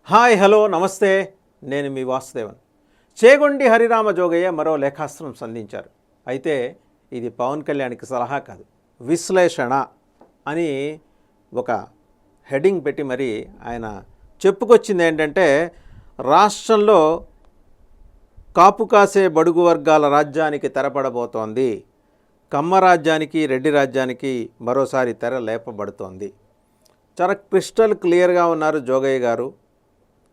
Hi hello నమస్తే, నేను మీ వాసుదేవన్. చేగొండి హరిరామ జోగయ్య మరో లేఖాస్త్రం సంధించారు. అయితే ఇది పవన్ కళ్యాణ్కి సలహా కాదు, విశ్లేషణ అని ఒక హెడ్డింగ్ పెట్టి మరి ఆయన చెప్పుకొచ్చింది ఏంటంటే, రాష్ట్రంలో కాపు కాసే బడుగు వర్గాల రాజ్యానికి తెరపడబోతోంది, కమ్మ రాజ్యానికి రెడ్డి రాజ్యానికి మరోసారి తెర లేపబడుతోంది. చాలా క్రిస్టల్ క్లియర్గా ఉన్నారు జోగయ్య గారు.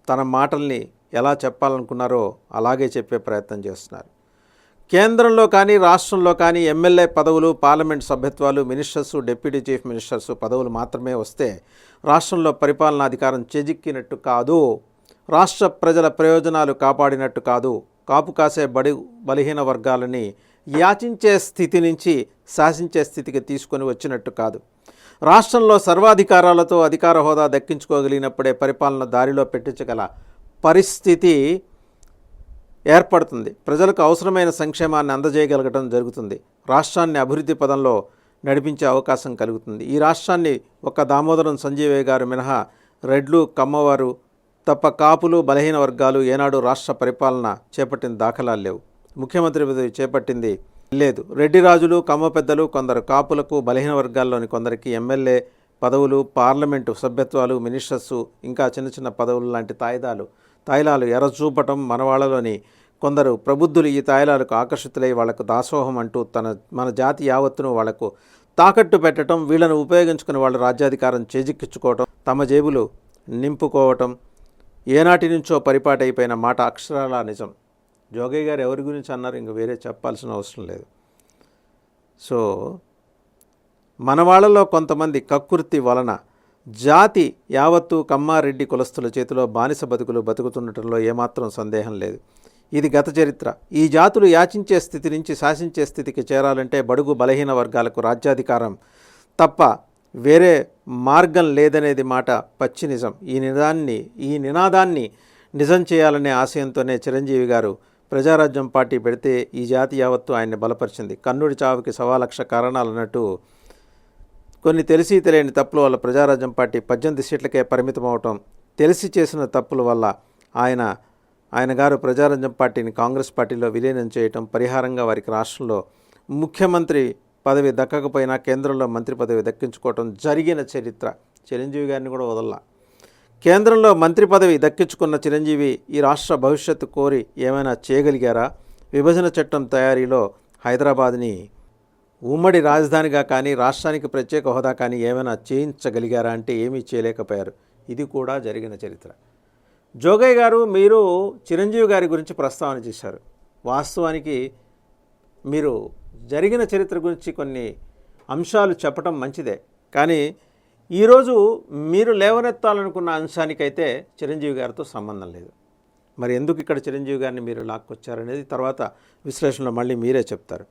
తన మాటల్ని ఎలా చెప్పాలనుకున్నారో అలాగే చెప్పే ప్రయత్నం చేస్తున్నారు. కేంద్రంలో కానీ రాష్ట్రంలో కానీ ఎమ్మెల్యే పదవులు, పార్లమెంట్ సభ్యత్వాలు, మినిస్టర్స్, డిప్యూటీ చీఫ్ మినిస్టర్స్ పదవులు మాత్రమే వస్తే రాష్ట్రంలో పరిపాలనాధికారం చేజిక్కినట్టు కాదు, రాష్ట్ర ప్రజల ప్రయోజనాలు కాపాడినట్టు కాదు, కాపు కాసే బలహీన వర్గాలని యాచించే స్థితి నుంచి శాసించే స్థితికి తీసుకొని వచ్చినట్టు కాదు. రాష్ట్రంలో సర్వాధికారాలతో అధికార హోదా దక్కించుకోగలిగినప్పుడే పరిపాలన దారిలో పెట్టించగల పరిస్థితి ఏర్పడుతుంది. ప్రజలకు అవసరమైన సంక్షేమాన్ని అందజేయగలగడం జరుగుతుంది. రాష్ట్రాన్ని అభివృద్ధి పదంలో నడిపించే అవకాశం కలుగుతుంది. ఈ రాష్ట్రాన్ని ఒక దామోదరం సంజీవయ్య గారు మినహా రెడ్లు, కమ్మవారు తప్ప కాపులు, బలహీన వర్గాలు ఏనాడు రాష్ట్ర పరిపాలన చేపట్టిన దాఖలాలు లేవు. ముఖ్యమంత్రి పదవి చేపట్టింది లేదు. రెడ్డి రాజులు, కమ్మ పెద్దలు, కొందరు కాపులకు, బలహీన వర్గాల్లోని కొందరికి ఎమ్మెల్యే పదవులు, పార్లమెంటు సభ్యత్వాలు, మినిస్టర్సు, ఇంకా చిన్న చిన్న పదవులు లాంటి తాయిలాలు ఎర్రచూపటం, మనవాళ్లలోని కొందరు ప్రబుద్ధులు ఈ తాయిలాలకు ఆకర్షితులై వాళ్లకు దాసోహం అంటూ మన జాతి యావత్తును వాళ్లకు తాకట్టు పెట్టడం, వీళ్లను ఉపయోగించుకుని వాళ్ళు రాజ్యాధికారం చేజిక్కించుకోవటం, తమ జేబులు నింపుకోవటం ఏనాటి నుంచో పరిపాటైపోయిన మాట అక్షరాల నిజం. జోగయ్య గారు ఎవరి గురించి అన్నారు, ఇంక వేరే చెప్పాల్సిన అవసరం లేదు. సో మన వాళ్ళలో కొంతమంది కక్కుర్తి వలన జాతి యావత్తు కమ్మారెడ్డి కులస్తుల చేతిలో బానిస బతుకుతుండటంలో ఏమాత్రం సందేహం లేదు. ఇది గత చరిత్ర. ఈ జాతులు యాచించే స్థితి నుంచి శాసించే స్థితికి చేరాలంటే బడుగు బలహీన వర్గాలకు రాజ్యాధికారం తప్ప వేరే మార్గం లేదనేది మాట పచ్చి నిజం. ఈ నినాదాన్ని నిజం చేయాలనే ఆశయంతోనే చిరంజీవి గారు ప్రజారాజ్యం పార్టీ పెడితే ఈ జాతి యావత్తు ఆయన్ని బలపరిచింది. కన్నుడి చావుకి 1,00,000 కారణాలు అన్నట్టు కొన్ని తెలిసి తెలియని తప్పుల వల్ల ప్రజారాజ్యం పార్టీ 18 సీట్లకే పరిమితం అవటం, తెలిసి చేసిన తప్పుల వల్ల ఆయన గారు ప్రజారాజ్యం పార్టీని కాంగ్రెస్ పార్టీలో విలీనం చేయటం, పరిహారంగా వారికి రాష్ట్రంలో ముఖ్యమంత్రి పదవి దక్కకపోయినా కేంద్రంలో మంత్రి పదవి దక్కించుకోవటం జరిగిన చరిత్ర. చిరంజీవి గారిని కూడా వదల్లా. కేంద్రంలో మంత్రి పదవి దక్కించుకున్న చిరంజీవి ఈ రాష్ట్ర భవిష్యత్తు కోరి ఏమైనా చేయగలిగారా? విభజన చట్టం తయారీలో హైదరాబాద్ని ఉమ్మడి రాజధానిగా కానీ రాష్ట్రానికి ప్రత్యేక హోదా కానీ ఏమైనా చేయించగలిగారా అంటే ఏమీ చేయలేకపోయారు. ఇది కూడా జరిగిన చరిత్ర. జోగయ్య గారు, మీరు చిరంజీవి గారి గురించి ప్రస్తావన చేశారు. వాస్తవానికి మీరు జరిగిన చరిత్ర గురించి కొన్ని అంశాలు చెప్పటం మంచిదే, కానీ ఈరోజు మీరు లేవనెత్తాలనుకున్న అంశానికైతే చిరంజీవి గారితో సంబంధం లేదు. మరి ఎందుకు ఇక్కడ చిరంజీవి గారిని మీరు లాక్కొచ్చారనేది తర్వాత విశ్లేషణలో మళ్ళీ మీరే చెప్తారు.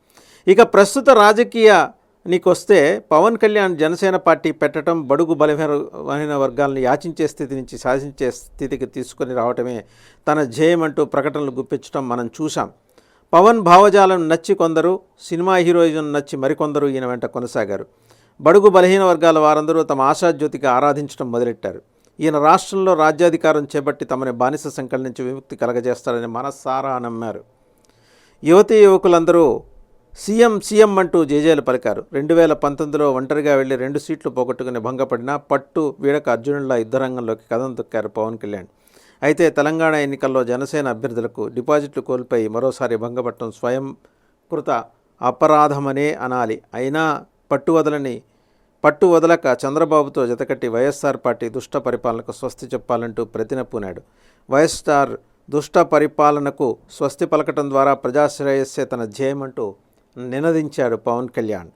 ఇక ప్రస్తుత రాజకీయానికి వస్తే పవన్ కళ్యాణ్ జనసేన పార్టీ పెట్టడం, బడుగు బలహీన వర్గాలను యాచించే స్థితి నుంచి శాసించే స్థితికి తీసుకొని రావటమే తన ధ్యేయమంటూ ప్రకటనలు గుప్పించడం మనం చూసాం. పవన్ భావజాలం నచ్చి కొందరు, సినిమా హీరోయిజం నచ్చి మరికొందరు ఈయన వెంట కొనసాగారు. బడుగు బలహీన వర్గాల వారందరూ తమ ఆశాజ్యోతిగా ఆరాధించడం మొదలెట్టారు. ఈయన రాష్ట్రంలో రాజ్యాధికారం చేపట్టి తమని బానిస సంకల నుంచి విముక్తి కలగజేస్తారని మనసారా నమ్మారు. యువకులందరూ సీఎం అంటూ జేజేలు పలికారు. 2019లో ఒంటరిగా వెళ్లి 2 సీట్లు పోగొట్టుకుని భంగపడినా పట్టు వీడక అర్జునుల్లా యుద్ధరంగంలోకి కదం తొక్కారు పవన్ కళ్యాణ్. అయితే తెలంగాణ ఎన్నికల్లో జనసేన అభ్యర్థులకు డిపాజిట్లు కోల్పోయి మరోసారి భంగపడటం స్వయంకృత అపరాధమనే అనాలి. అయినా పట్టు వదలక చంద్రబాబుతో జతకట్టి వైఎస్ఆర్ పార్టీ దుష్ట పరిపాలనకు స్వస్తి చెప్పాలంటూ ప్రతినప్పునాడు. వైఎస్ఆర్ దుష్ట పరిపాలనకు స్వస్తి పలకటం ద్వారా ప్రజాశ్రేయస్సే తన ధ్యేయమంటూ నినదించాడు పవన్ కళ్యాణ్.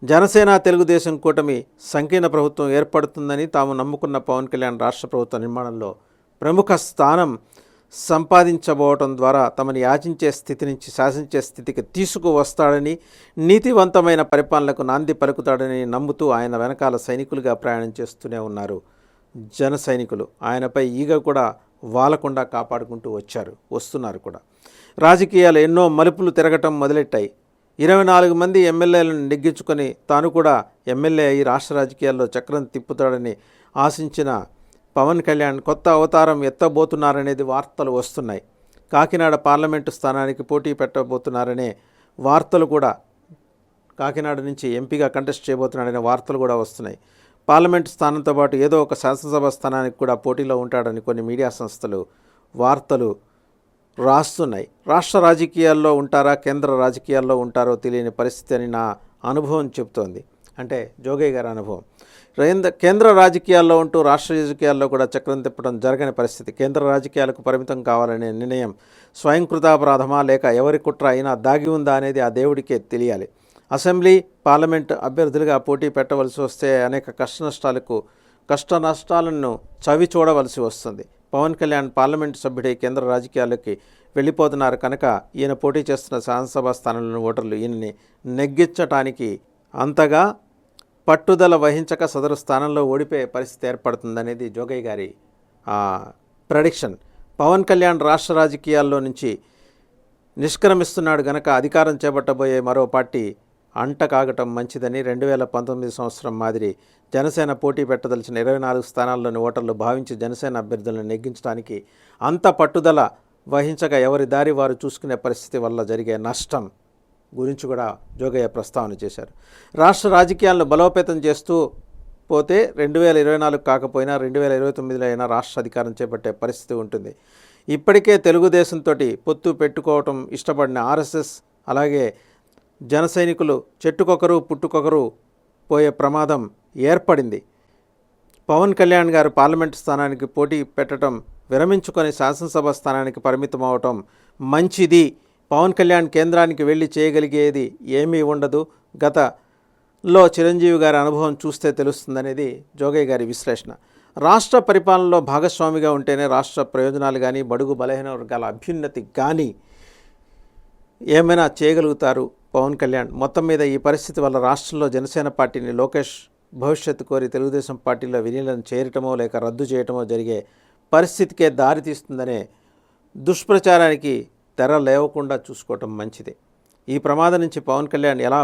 జనసేన తెలుగుదేశం కూటమి సంకీర్ణ ప్రభుత్వం ఏర్పడుతుందని తాము నమ్ముకున్న పవన్ కళ్యాణ్ రాష్ట్ర ప్రభుత్వ నిర్మాణంలో ప్రముఖ స్థానం సంపాదించబోవటం ద్వారా తమని యాచించే స్థితి నుంచి శాసించే స్థితికి తీసుకువస్తాడని, నీతివంతమైన పరిపాలనకు నాంది పలుకుతాడని నమ్ముతూ ఆయన వెనకాల సైనికులుగా ప్రయాణం చేస్తూనే ఉన్నారు జన సైనికులు. ఆయనపై ఈగ కూడా వాలకుండా కాపాడుకుంటూ వస్తున్నారు కూడా. రాజకీయాలు ఎన్నో మలుపులు తిరగటం మొదలెట్టాయి. 24 మంది ఎమ్మెల్యేలను నెగ్గించుకొని తాను కూడా ఎమ్మెల్యే అయి రాష్ట్ర రాజకీయాల్లో చక్రం తిప్పుతాడని ఆశించిన పవన్ కళ్యాణ్ కొత్త అవతారం ఎత్తబోతున్నారనేది వార్తలు వస్తున్నాయి. కాకినాడ పార్లమెంటు స్థానానికి పోటీ పెట్టబోతున్నారనే వార్తలు కూడా, కాకినాడ నుంచి ఎంపీగా కంటెస్ట్ చేయబోతున్నాడనే వార్తలు కూడా వస్తున్నాయి. పార్లమెంటు స్థానంతో పాటు ఏదో ఒక శాసనసభ స్థానానికి కూడా పోటీలో ఉంటాడని కొన్ని మీడియా సంస్థలు వార్తలు రాస్తున్నాయి. రాష్ట్ర రాజకీయాల్లో ఉంటారా, కేంద్ర రాజకీయాల్లో ఉంటారో తెలియని పరిస్థితి అని నా అనుభవం చెబుతోంది. అంటే జోగయ్య గారి అనుభవం. కేంద్ర రాజకీయాల్లో ఉంటూ రాష్ట్ర రాజకీయాల్లో కూడా చక్రం తిప్పడం జరగని పరిస్థితి. కేంద్ర రాజకీయాలకు పరిమితం కావాలనే నిర్ణయం స్వయంకృతాపరాధమా లేక ఎవరి కుట్ర అయినా దాగి ఉందా అనేది ఆ దేవుడికే తెలియాలి. అసెంబ్లీ, పార్లమెంట్ అభ్యర్థులుగా పోటీ పెట్టవలసి వస్తే అనేక కష్ట నష్టాలను చవి చూడవలసి వస్తుంది. పవన్ కళ్యాణ్ పార్లమెంటు సభ్యుడై కేంద్ర రాజకీయాలకి వెళ్ళిపోతున్నారు కనుక ఈయన పోటీ చేస్తున్న శాసనసభ స్థానంలోని ఓటర్లు ఈయనని నెగ్గించటానికి అంతగా పట్టుదల వహించక సదరు స్థానంలో ఓడిపోయే పరిస్థితి ఏర్పడుతుందనేది జోగయ్య గారి ప్రెడిక్షన్. పవన్ కళ్యాణ్ రాష్ట్ర రాజకీయాల్లో నుంచి నిష్క్రమిస్తున్నాడు గనక అధికారం చేపట్టబోయే మరో పార్టీ అంట కాగటం మంచిదని 2019 సంవత్సరం మాదిరి జనసేన పోటీ పెట్టదలిచిన 24 స్థానాల్లోని ఓటర్లు భావించి జనసేన అభ్యర్థులను నెగ్గించడానికి అంత పట్టుదల వహించక ఎవరి దారి వారు చూసుకునే పరిస్థితి వల్ల జరిగే నష్టం గురించి కూడా జోగయ్య ప్రస్తావన చేశారు. రాష్ట్ర రాజకీయాలను బలోపేతం చేస్తూ పోతే 2024 కాకపోయినా 2029లో అయినా రాష్ట్ర అధికారం చేపట్టే పరిస్థితి ఉంటుంది. ఇప్పటికే తెలుగుదేశంతో పొత్తు పెట్టుకోవటం ఇష్టపడిన ఆర్ఎస్ఎస్ అలాగే జన సైనికులు చెట్టుకొకరు పుట్టుకొకరు పోయే ప్రమాదం ఏర్పడింది. పవన్ కళ్యాణ్ గారు పార్లమెంటు స్థానానికి పోటీ పెట్టడం విరమించుకొని శాసనసభ స్థానానికి పరిమితం అవటం మంచిది. పవన్ కళ్యాణ్ కేంద్రానికి వెళ్ళి చేయగలిగేది ఏమీ ఉండదు. గతంలో చిరంజీవి గారి అనుభవం చూస్తే తెలుస్తుందనేది జోగయ్య గారి విశ్లేషణ. రాష్ట్ర పరిపాలనలో భాగస్వామిగా ఉంటేనే రాష్ట్ర ప్రయోజనాలు కానీ బడుగు బలహీన వర్గాల అభ్యున్నతి కానీ ఏమైనా చేయగలుగుతారు పవన్ కళ్యాణ్. మొత్తం మీద ఈ పరిస్థితి వల్ల రాష్ట్రంలో జనసేన పార్టీని లోకేష్ భవిష్యత్తు కోరి తెలుగుదేశం పార్టీలో విలీనం చేయటమో లేక రద్దు చేయటమో జరిగే పరిస్థితికే దారితీస్తుందనే దుష్ప్రచారానికి తెర లేవకుండా చూసుకోవటం మంచిది. ఈ ప్రమాదం నుంచి పవన్ కళ్యాణ్ ఎలా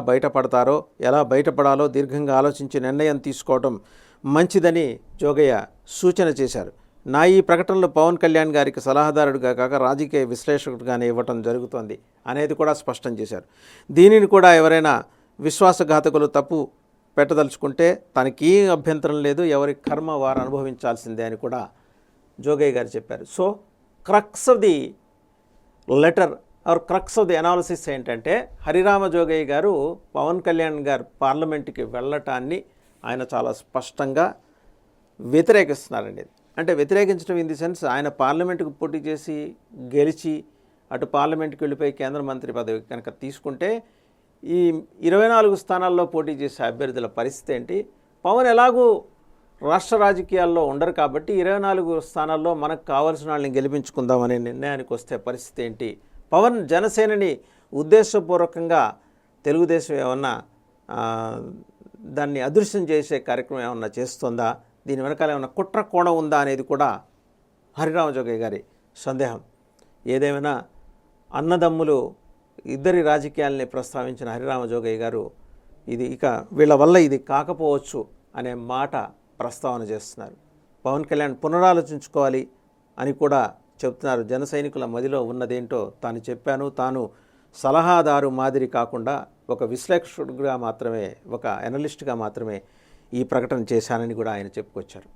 బయటపడాలో దీర్ఘంగా ఆలోచించి నిర్ణయం తీసుకోవటం మంచిదని జోగయ్య సూచన చేశారు. నా ఈ ప్రకటనలో పవన్ కళ్యాణ్ గారికి సలహాదారుడిగా కాక రాజకీయ విశ్లేషకుడిగానే ఇవ్వటం జరుగుతోంది అనేది కూడా స్పష్టం చేశారు. దీనిని కూడా ఎవరైనా విశ్వాసఘాతకులు తప్పు పెట్టదలుచుకుంటే తనకి అభ్యంతరం లేదు, ఎవరి కర్మ వారు అనుభవించాల్సిందే అని కూడా జోగయ్య గారు చెప్పారు. So crux of the letter or crux of the analysis ఏంటంటే హరిరామ జోగయ్య గారు పవన్ కళ్యాణ్ గారు పార్లమెంటుకి వెళ్ళటాన్ని ఆయన చాలా స్పష్టంగా వ్యతిరేకిస్తున్నారండి. అంటే వ్యతిరేకించడం ఇన్ ది సెన్స్ ఆయన పార్లమెంటుకు పోటీ చేసి గెలిచి అటు పార్లమెంటుకి వెళ్ళిపోయి కేంద్ర మంత్రి పదవి కనుక తీసుకుంటే ఈ 24 స్థానాల్లో పోటీ చేసే అభ్యర్థుల పరిస్థితి ఏంటి? పవన్ ఎలాగూ రాష్ట్ర రాజకీయాల్లో ఉండరు కాబట్టి 24 స్థానాల్లో మనకు కావాల్సిన వాళ్ళని గెలిపించుకుందామనే నిర్ణయానికి వస్తే పరిస్థితి ఏంటి? పవన్ జనసేనని ఉద్దేశపూర్వకంగా తెలుగుదేశం ఏమన్నా దాన్ని అదృశ్యం చేసే కార్యక్రమం ఏమన్నా చేస్తుందా? దీని వెనకాల ఏమన్నా కుట్ర కోణం ఉందా అనేది కూడా హరిరామ జోగయ్య గారి సందేహం. ఏదేమైనా అన్నదమ్ములు ఇద్దరి రాజకీయాల్ని ప్రస్తావించిన హరిరామ జోగయ్య గారు వీళ్ళ వల్ల ఇది కాకపోవచ్చు అనే మాట ప్రస్తావన చేస్తున్నారు. పవన్ కళ్యాణ్ పునరాలోచించుకోవాలి అని కూడా చెప్తున్నారు. జన సైనికుల మదిలో ఉన్నదేంటో తాను చెప్పాను, తాను సలహాదారు మాదిరి కాకుండా ఒక విశ్లేషకుడిగా మాత్రమే, ఒక అనలిస్ట్గా మాత్రమే ఈ ప్రకటన చేశానని కూడా ఆయన చెప్పుకొచ్చారు.